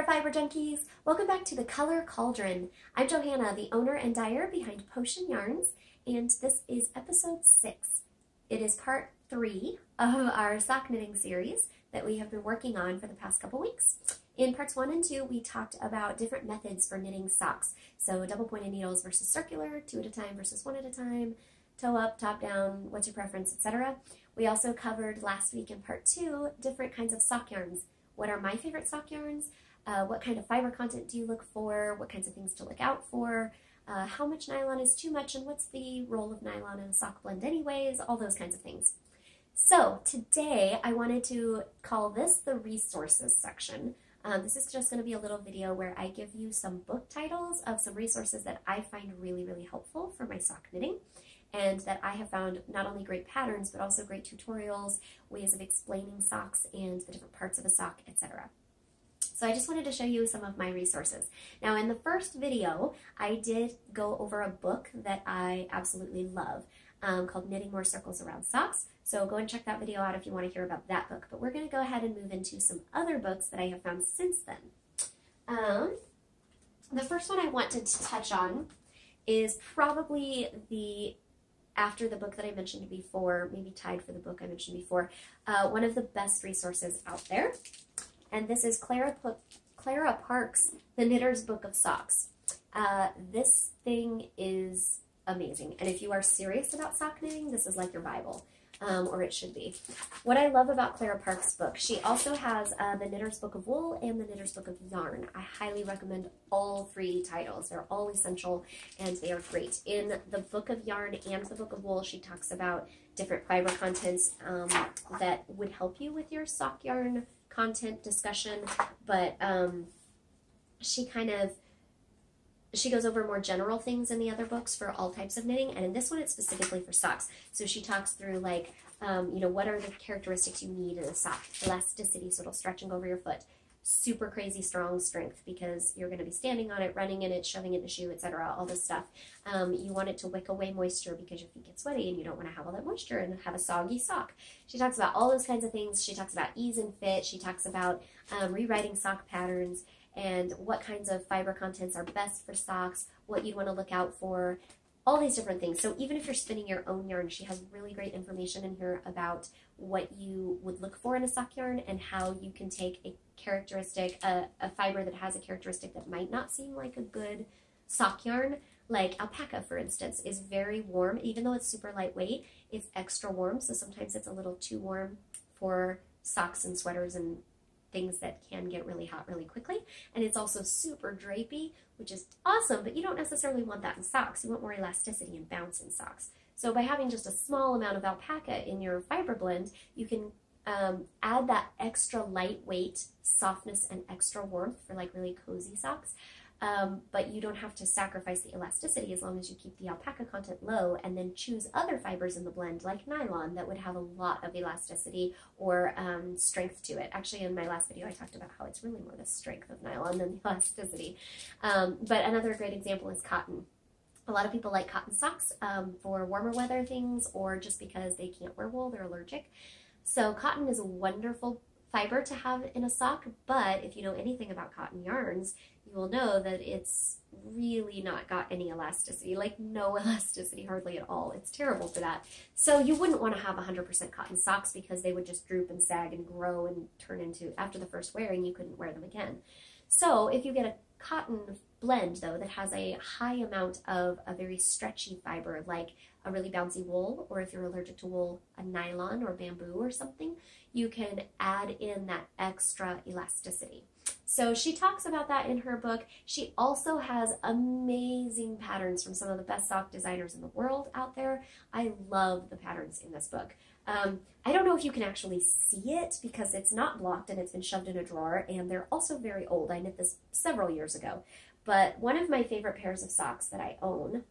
there, fiber junkies! Welcome back to the Color Cauldron. I'm Johanna, the owner and dyer behind Potion Yarns, and this is episode 6. It is part 3 of our sock knitting series that we have been working on for the past couple weeks. In parts 1 and 2, we talked about different methods for knitting socks. So double pointed needles versus circular, 2 at a time versus 1 at a time, toe up, top down, what's your preference, etc. We also covered last week in part 2 different kinds of sock yarns. What are my favorite sock yarns? What kind of fiber content do you look for? What kinds of things to look out for? How much nylon is too much, and what's the role of nylon in a sock blend anyways? All those kinds of things. So today I wanted to call this the resources section. This is just going to be a little video where I give you some book titles of some resources that I find really, really helpful for my sock knitting, and that I have found not only great patterns, but also great tutorials, ways of explaining socks and the different parts of a sock, etc. So I just wanted to show you some of my resources. Now, in the first video, I did go over a book that I absolutely love called Knitting More Circles Around Socks. So go and check that video out if you want to hear about that book. But we're going to go ahead and move into some other books that I have found since then. The first one I wanted to touch on is probably after the book that I mentioned before, maybe tied for the book I mentioned before, one of the best resources out there. And this is Clara Park's The Knitter's Book of Socks. This thing is amazing. And if you are serious about sock knitting, this is like your Bible, or it should be. What I love about Clara Park's book, she also has The Knitter's Book of Wool and The Knitter's Book of Yarn. I highly recommend all 3 titles. They're all essential and they are great. In the Book of Yarn and the Book of Wool, she talks about different fiber contents that would help you with your sock yarn content discussion, but she goes over more general things in the other books for all types of knitting, and in this one it's specifically for socks. So she talks through like, what are the characteristics you need in a sock? Elasticity, so it'll stretch and go over your foot. Super crazy strong strength because you're going to be standing on it, running in it, shoving it in a shoe, etc. All this stuff. You want it to wick away moisture because your feet get sweaty and you don't want to have all that moisture and have a soggy sock. She talks about all those kinds of things. She talks about ease and fit. She talks about rewriting sock patterns and what kinds of fiber contents are best for socks, what you'd want to look out for, all these different things. So even if you're spinning your own yarn, she has really great information in here about what you would look for in a sock yarn and how you can take a characteristic, a fiber that has a characteristic that might not seem like a good sock yarn, like alpaca, for instance, is very warm. Even though it's super lightweight, it's extra warm, so sometimes it's a little too warm for socks and sweaters and things that can get really hot really quickly. And it's also super drapey, which is awesome, but you don't necessarily want that in socks. You want more elasticity and bounce in socks. So by having just a small amount of alpaca in your fiber blend, you can add that extra lightweight softness and extra warmth for like really cozy socks. But you don't have to sacrifice the elasticity as long as you keep the alpaca content low and then choose other fibers in the blend like nylon that would have a lot of elasticity or strength to it. Actually, in my last video I talked about how it's really more the strength of nylon than the elasticity. But another great example is cotton. A lot of people like cotton socks for warmer weather things or just because they can't wear wool, they're allergic. So cotton is a wonderful fiber to have in a sock, but if you know anything about cotton yarns, you will know that it's really not got any elasticity, like no elasticity hardly at all. It's terrible for that. So you wouldn't want to have 100% cotton socks because they would just droop and sag and grow and turn into, after the first wearing, you couldn't wear them again. So if you get a cotton blend, though, that has a high amount of a very stretchy fiber, like a really bouncy wool, or if you're allergic to wool, a nylon or bamboo or something, you can add in that extra elasticity. So she talks about that in her book. She also has amazing patterns from some of the best sock designers in the world out there. I love the patterns in this book. I don't know if you can actually see it because it's not blocked and it's been shoved in a drawer, and they're also very old. I knit this several years ago. But one of my favorite pairs of socks that I own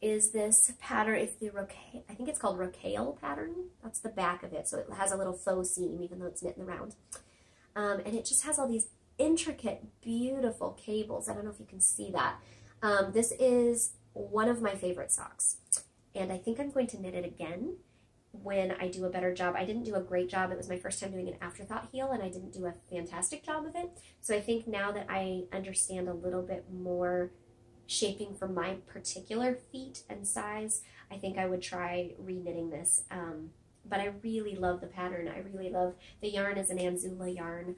is this pattern. It's the I think it's called Rocaille pattern. That's the back of it. So it has a little faux seam even though it's knit in the round. And it just has all these intricate, beautiful cables. I don't know if you can see that. This is one of my favorite socks. And I think I'm going to knit it again. when I do a better job. I didn't do a great job. It was my first time doing an afterthought heel, and I didn't do a fantastic job of it. So I think now that I understand a little bit more shaping for my particular feet and size, I think I would try re-knitting this. But I really love the pattern. I really love the yarn is an Anzula yarn,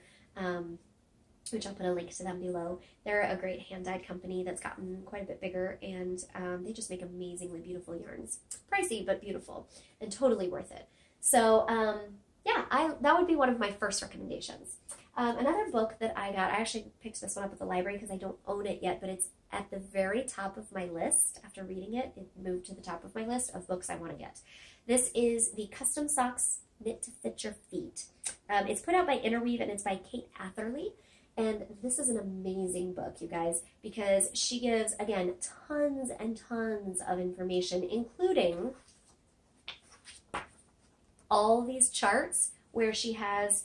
which I'll put a link to them below. They're a great hand-dyed company that's gotten quite a bit bigger, and they just make amazingly beautiful yarns. Pricey, but beautiful, and totally worth it. So yeah, that would be one of my first recommendations. Another book that I got, I actually picked this one up at the library because I don't own it yet, but it's at the very top of my list. After reading it, it moved to the top of my list of books I want to get. This is the Custom Socks Knit to Fit Your Feet. It's put out by Interweave, and it's by Kate Atherley. And this is an amazing book, you guys, because she gives, again, tons and tons of information, including all these charts where she has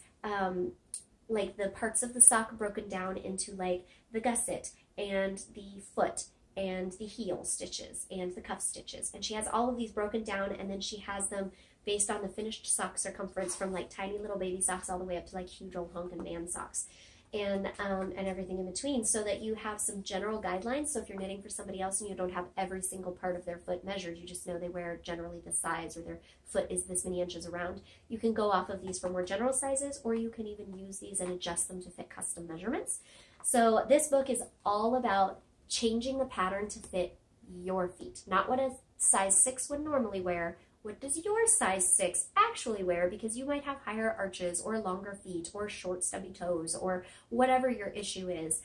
like the parts of the sock broken down into like the gusset and the foot and the heel stitches and the cuff stitches. And she has all of these broken down, and then she has them based on the finished sock circumference from like tiny little baby socks all the way up to like huge old honkin' man socks. And everything in between, so that you have some general guidelines. So if you're knitting for somebody else and you don't have every single part of their foot measured, you just know they wear generally this size, or their foot is this many inches around, you can go off of these for more general sizes, or you can even use these and adjust them to fit custom measurements. So this book is all about changing the pattern to fit your feet, not what a size 6 would normally wear. What does your size 6 actually wear? Because you might have higher arches or longer feet or short stubby toes or whatever your issue is.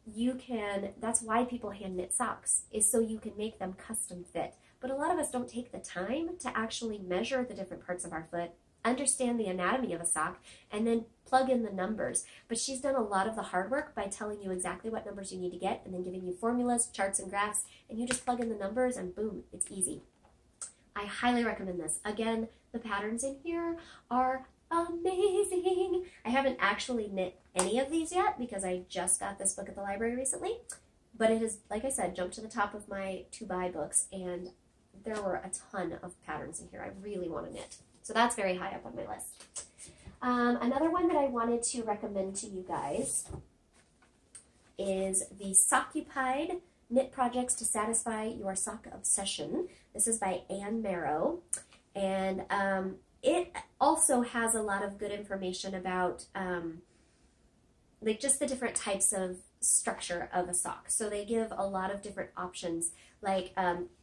You can, that's why people hand knit socks, is so you can make them custom fit. But a lot of us don't take the time to actually measure the different parts of our foot, understand the anatomy of a sock, and then plug in the numbers. But she's done a lot of the hard work by telling you exactly what numbers you need to get, and then giving you formulas, charts, and graphs, and you just plug in the numbers and boom, it's easy. I highly recommend this. Again, the patterns in here are amazing. I haven't actually knit any of these yet because I just got this book at the library recently, but it has, like I said, jumped to the top of my to-buy books, and there were a ton of patterns in here I really want to knit. So that's very high up on my list. Another one that I wanted to recommend to you guys is the Soccupied Knit Projects to Satisfy Your Sock Obsession. This is by Anne Marrow, and it also has a lot of good information about like just the different types of structure of a sock. So they give a lot of different options. Like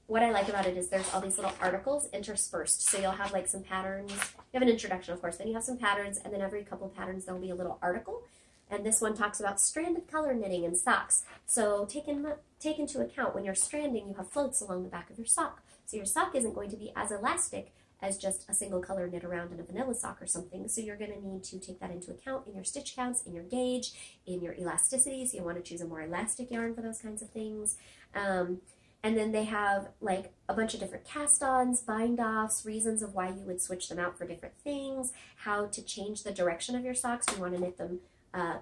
what I like about it is there's all these little articles interspersed. So you'll have like some patterns. You have an introduction, of course, then you have some patterns, and then every couple patterns there'll be a little article. And this one talks about stranded color knitting in socks. So take into account when you're stranding, you have floats along the back of your sock. So your sock isn't going to be as elastic as just a single color knit around in a vanilla sock or something. So you're going to need to take that into account in your stitch counts, in your gauge, in your elasticity. So you want to choose a more elastic yarn for those kinds of things. And then they have like a bunch of different cast-ons, bind-offs, reasons of why you would switch them out for different things, how to change the direction of your socks. You want to knit them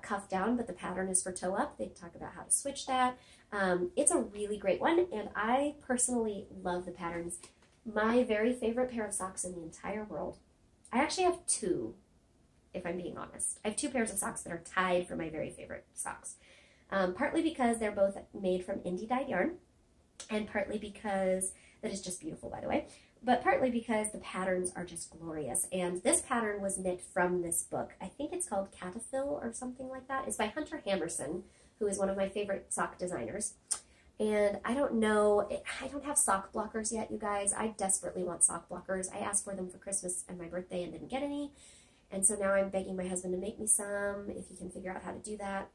cuff down, but the pattern is for toe up. They talk about how to switch that. It's a really great one, and I personally love the patterns. My very favorite pair of socks in the entire world, I actually have two, if I'm being honest. I have two pairs of socks that are tied for my very favorite socks. Partly because they're both made from indie dyed yarn, and partly because, that is just beautiful by the way, but partly because the patterns are just glorious. And this pattern was knit from this book. I think it's called Cataphil or something like that. It's by Hunter Hammerson, who is one of my favorite sock designers. And I don't know, I don't have sock blockers yet, you guys. I desperately want sock blockers. I asked for them for Christmas and my birthday and didn't get any. And so now I'm begging my husband to make me some, if he can figure out how to do that.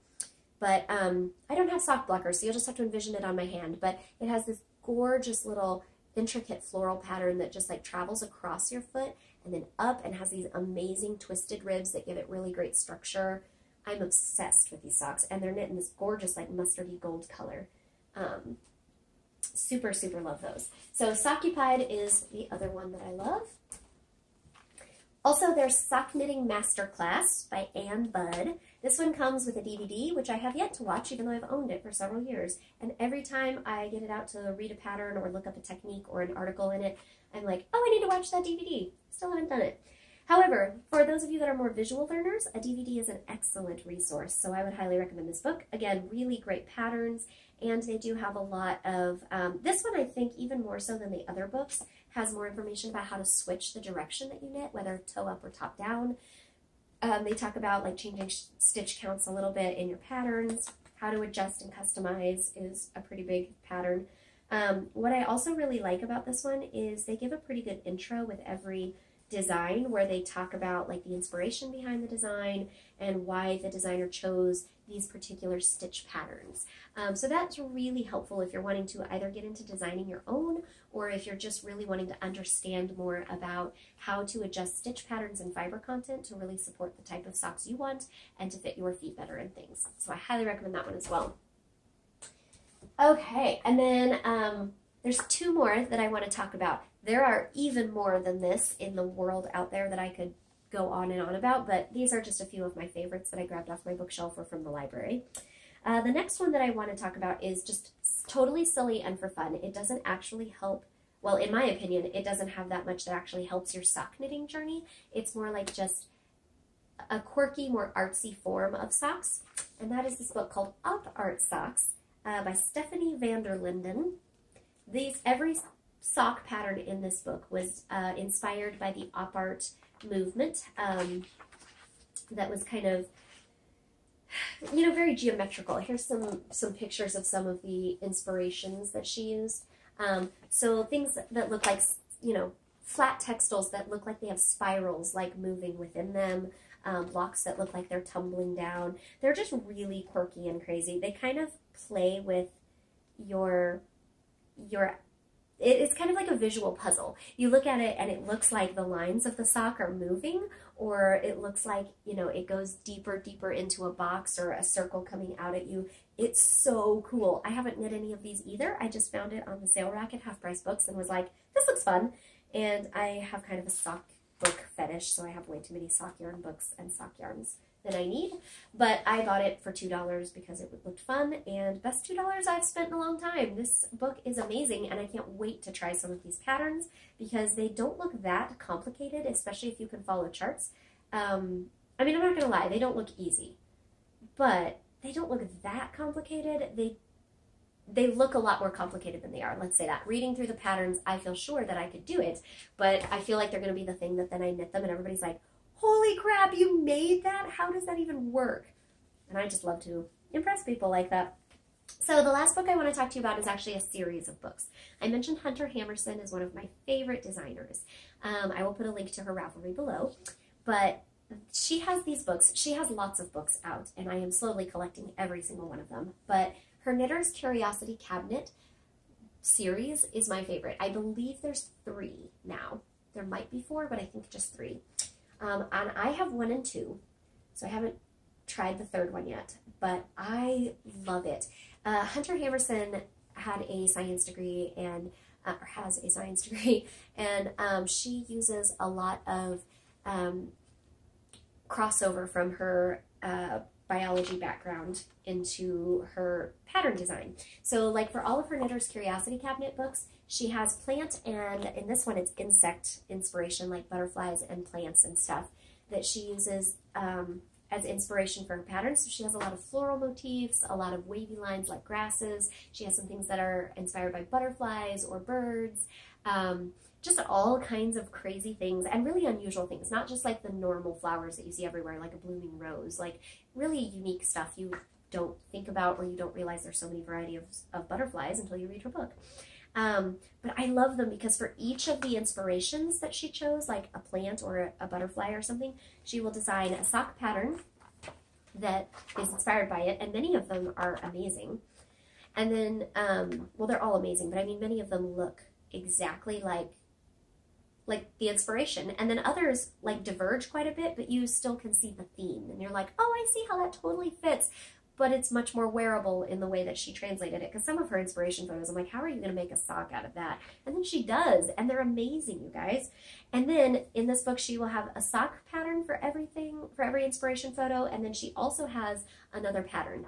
But I don't have sock blockers, so you'll just have to envision it on my hand. But it has this gorgeous little intricate floral pattern that just like travels across your foot and then up, and has these amazing twisted ribs that give it really great structure. I'm obsessed with these socks, and they're knit in this gorgeous like mustardy gold color. Super, super love those. So Soccupied is the other one that I love. Also, there's Sock Knitting Masterclass by Ann Budd. This one comes with a DVD, which I have yet to watch, even though I've owned it for several years. And every time I get it out to read a pattern or look up a technique or an article in it, I'm like, oh, I need to watch that DVD. Still haven't done it. However, for those of you that are more visual learners, a DVD is an excellent resource, so I would highly recommend this book. Again, really great patterns, and they do have a lot of, this one I think even more so than the other books, has more information about how to switch the direction that you knit, whether toe up or top down. They talk about like changing stitch counts a little bit in your patterns. How to adjust and customize is a pretty big pattern. What I also really like about this one is they give a pretty good intro with every design, where they talk about like the inspiration behind the design and why the designer chose these particular stitch patterns. So that's really helpful if you're wanting to either get into designing your own, or if you're just really wanting to understand more about how to adjust stitch patterns and fiber content to really support the type of socks you want and to fit your feet better and things. So I highly recommend that one as well. Okay, and then there's two more that I want to talk about. There are even more than this in the world out there that I could go on and on about, but these are just a few of my favorites that I grabbed off my bookshelf or from the library. The next one that I want to talk about is just totally silly and for fun. It doesn't actually help, well, in my opinion, it doesn't have that much that actually helps your sock knitting journey. It's more like just a quirky, more artsy form of socks, and that is this book called Op Art Socks by Stephanie van der Linden. Every sock pattern in this book was inspired by the op art movement that was kind of, you know, very geometrical. Here's some pictures of some of the inspirations that she used. So things that look like, you know, flat textiles that look like they have spirals like moving within them, blocks that look like they're tumbling down. They're just really quirky and crazy. They kind of play with it's kind of like a visual puzzle. You look at it and it looks like the lines of the sock are moving, or it looks like, you know, it goes deeper into a box or a circle coming out at you. It's so cool. I haven't knit any of these either. I just found it on the sale rack at Half Price Books and was like, this looks fun. And I have kind of a sock book fetish, so I have way too many sock yarn books and sock yarns than I need, but I bought it for $2 because it looked fun, and best $2 I've spent in a long time. This book is amazing, and I can't wait to try some of these patterns because they don't look that complicated, especially if you can follow charts. I mean, I'm not gonna lie, they don't look easy, but they don't look that complicated. They look a lot more complicated than they are, let's say that. Reading through the patterns, I feel sure that I could do it, but I feel like they're gonna be the thing that then I knit them and everybody's like, holy crap, you made that? How does that even work? And I just love to impress people like that. So the last book I want to talk to you about is actually a series of books. I mentioned Hunter Hammerson is one of my favorite designers. I will put a link to her Ravelry below, but she has these books. She has lots of books out, and I am slowly collecting every single one of them. But her Knitter's Curiosity Cabinet series is my favorite. I believe there's 3 now. There might be 4, but I think just 3. And I have 1 and 2, so I haven't tried the 3rd one yet, but I love it. Hunter Hammerson had a science degree and or has a science degree, and she uses a lot of crossover from her biology background into her pattern design. So like for all of her Knitter's Curiosity Cabinet books, she has plant, and in this one it's insect inspiration, like butterflies and plants and stuff that she uses as inspiration for her patterns. So she has a lot of floral motifs, a lot of wavy lines like grasses. She has some things that are inspired by butterflies or birds, just all kinds of crazy things and really unusual things, not just like the normal flowers that you see everywhere, like a blooming rose, like really unique stuff you don't think about, or you don't realize there's so many varieties of butterflies until you read her book. But I love them because for each of the inspirations that she chose, like a plant or a butterfly or something, she will design a sock pattern that is inspired by it, and many of them are amazing. And then, well, they're all amazing, but I mean, many of them look exactly like the inspiration, and then others like diverge quite a bit, but you still can see the theme, and you're like, oh, I see how that totally fits. but it's much more wearable in the way that she translated it. Because some of her inspiration photos, I'm like, how are you going to make a sock out of that? And then she does, and they're amazing, you guys. And then in this book, she will have a sock pattern for everything, for every inspiration photo, and then she also has another pattern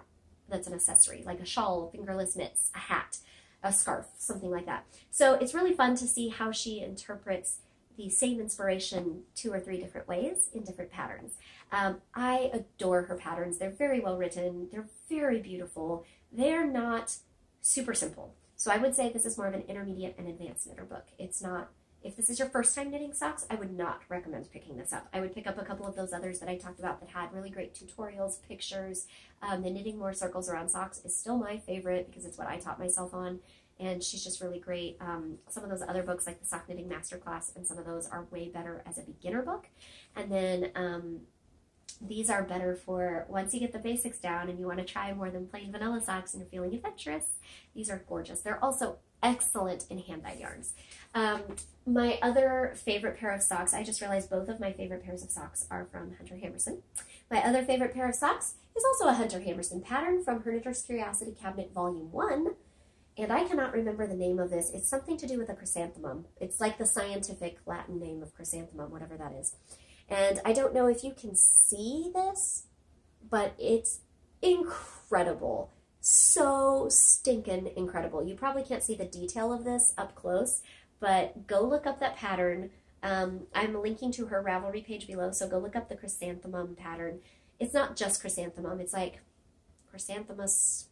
that's an accessory, like a shawl, fingerless mitts, a hat, a scarf, something like that. So it's really fun to see how she interprets the same inspiration 2 or 3 different ways in different patterns. I adore her patterns. They're very well written. They're very beautiful. They're not super simple. So I would say this is more of an intermediate and advanced knitter book. It's not, if this is your first time knitting socks, I would not recommend picking this up. I would pick up a couple of those others that I talked about that had really great tutorials, pictures. The Knitting More Circles Around Socks is still my favorite because it's what I taught myself on. And she's just really great. Some of those other books, like the Sock Knitting Masterclass, and some of those are way better as a beginner book. And then these are better for once you get the basics down and you want to try more than plain vanilla socks and you're feeling adventurous. These are gorgeous. They're also excellent in hand-dyed yarns. My other favorite pair of socks, I just realized both of my favorite pairs of socks are from Hunter Hammerson. My other favorite pair of socks is also a Hunter Hammerson pattern from her Knitter's Curiosity Cabinet Volume 1. And I cannot remember the name of this. It's something to do with a chrysanthemum. It's like the scientific Latin name of chrysanthemum, whatever that is. And I don't know if you can see this, but it's incredible. So stinking incredible. You probably can't see the detail of this up close, but go look up that pattern. I'm linking to her Ravelry page below, so go look up the chrysanthemum pattern. It's not just chrysanthemum. It's like chrysanthemus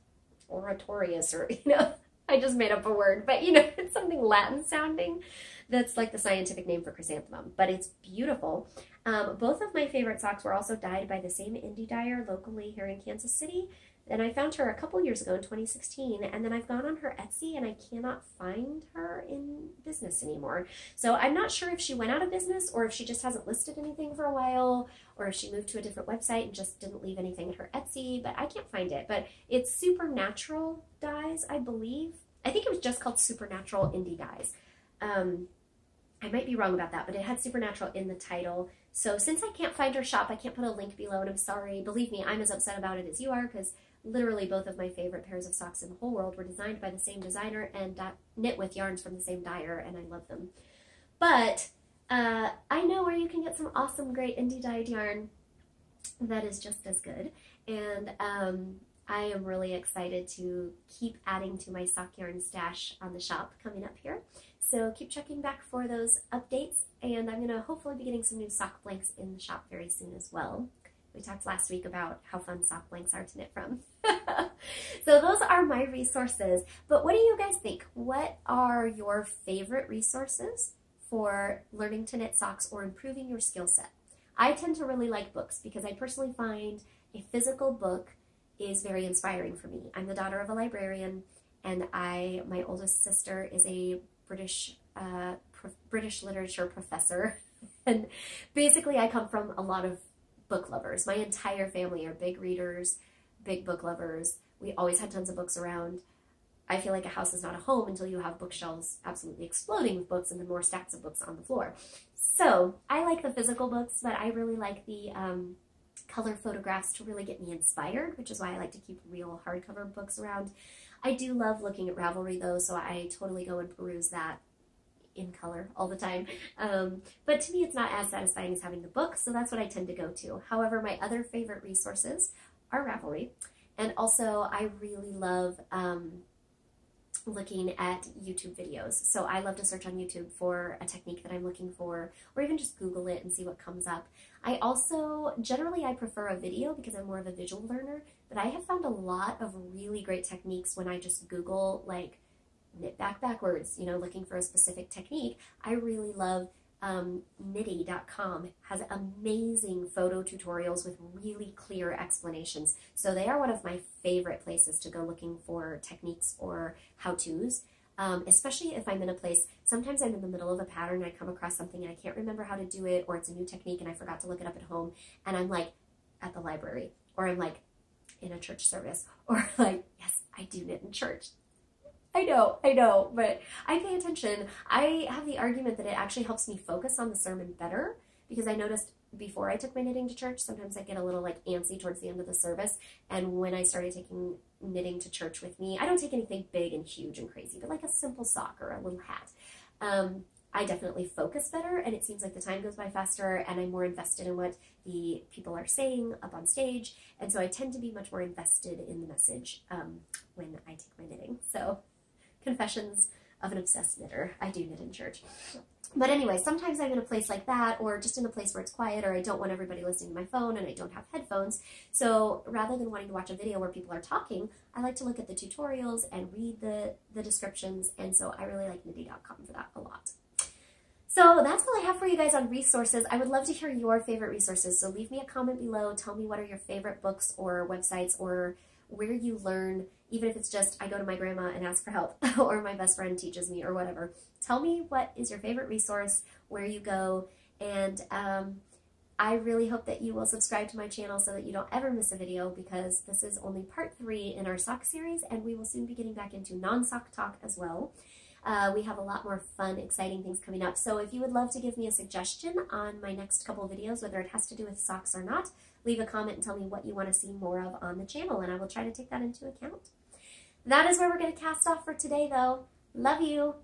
oratorius, or, you know, I just made up a word, but you know, it's something Latin sounding that's like the scientific name for chrysanthemum, but it's beautiful. Both of my favorite socks were also dyed by the same indie dyer locally here in Kansas City, and I found her a couple years ago in 2016, and then I've gone on her Etsy and I cannot find her in business anymore. So I'm not sure if she went out of business or if she just hasn't listed anything for a while, or if she moved to a different website and just didn't leave anything at her Etsy, but I can't find it. But it's Supernatural Dyes, I believe. I think it was just called Supernatural Indie Dyes. I might be wrong about that, but it had Supernatural in the title. So since I can't find her shop, I can't put a link below, and I'm sorry. Believe me, I'm as upset about it as you are, because literally both of my favorite pairs of socks in the whole world were designed by the same designer and knit with yarns from the same dyer, and I love them. But I know where you can get some awesome, great indie dyed yarn that is just as good, and I am really excited to keep adding to my sock yarn stash on the shop coming up here. So keep checking back for those updates, and I'm going to hopefully be getting some new sock blanks in the shop very soon as well. We talked last week about how fun sock blanks are to knit from. So those are my resources. But what do you guys think? What are your favorite resources for learning to knit socks or improving your skill set? I tend to really like books because I personally find a physical book is very inspiring for me. I'm the daughter of a librarian, and my oldest sister is a British literature professor. And basically I come from a lot of book lovers. My entire family are big readers, big book lovers. We always had tons of books around. I feel like a house is not a home until you have bookshelves absolutely exploding with books and then more stacks of books on the floor. So I like the physical books, but I really like the color photographs to really get me inspired, which is why I like to keep real hardcover books around. I do love looking at Ravelry though, so I totally go and peruse that in color all the time. But to me, it's not as satisfying as having the book, so that's what I tend to go to. However, my other favorite resources are Ravelry, and also I really love looking at YouTube videos. So I love to search on YouTube for a technique that I'm looking for, or even just Google it and see what comes up. I also, generally I prefer a video because I'm more of a visual learner, but I have found a lot of really great techniques when I just Google, like, knit backwards, you know, looking for a specific technique. I really love Knitty.com has amazing photo tutorials with really clear explanations. So they are one of my favorite places to go looking for techniques or how-tos, especially if I'm in a place. Sometimes I'm in the middle of a pattern and I come across something and I can't remember how to do it, or it's a new technique and I forgot to look it up at home, and I'm like at the library, or I'm like in a church service, or like, yes, I do knit in church. I know, but I pay attention. I have the argument that it actually helps me focus on the sermon better, because I noticed before I took my knitting to church. Sometimes I get a little like antsy towards the end of the service. And when I started taking knitting to church with me, I don't take anything big and huge and crazy, but like a simple sock or a little hat. I definitely focus better, and it seems like the time goes by faster, and I'm more invested in what the people are saying up on stage, and so I tend to be much more invested in the message when I take my knitting. So, confessions of an obsessed knitter. I do knit in church. But anyway, sometimes I'm in a place like that, or just in a place where it's quiet, or I don't want everybody listening to my phone, and I don't have headphones. So rather than wanting to watch a video where people are talking, I like to look at the tutorials and read the descriptions, and so I really like knitty.com for that a lot. So that's all I have for you guys on resources. I would love to hear your favorite resources, so leave me a comment below. Tell me what are your favorite books or websites or where you learn, even if it's just I go to my grandma and ask for help or my best friend teaches me or whatever. Tell me what is your favorite resource, where you go, and I really hope that you will subscribe to my channel so that you don't ever miss a video, because this is only part 3 in our sock series, and we will soon be getting back into non-sock talk as well. We have a lot more fun, exciting things coming up. So if you would love to give me a suggestion on my next couple videos, whether it has to do with socks or not, leave a comment and tell me what you want to see more of on the channel, and I will try to take that into account. That is where we're going to cast off for today, though. Love you.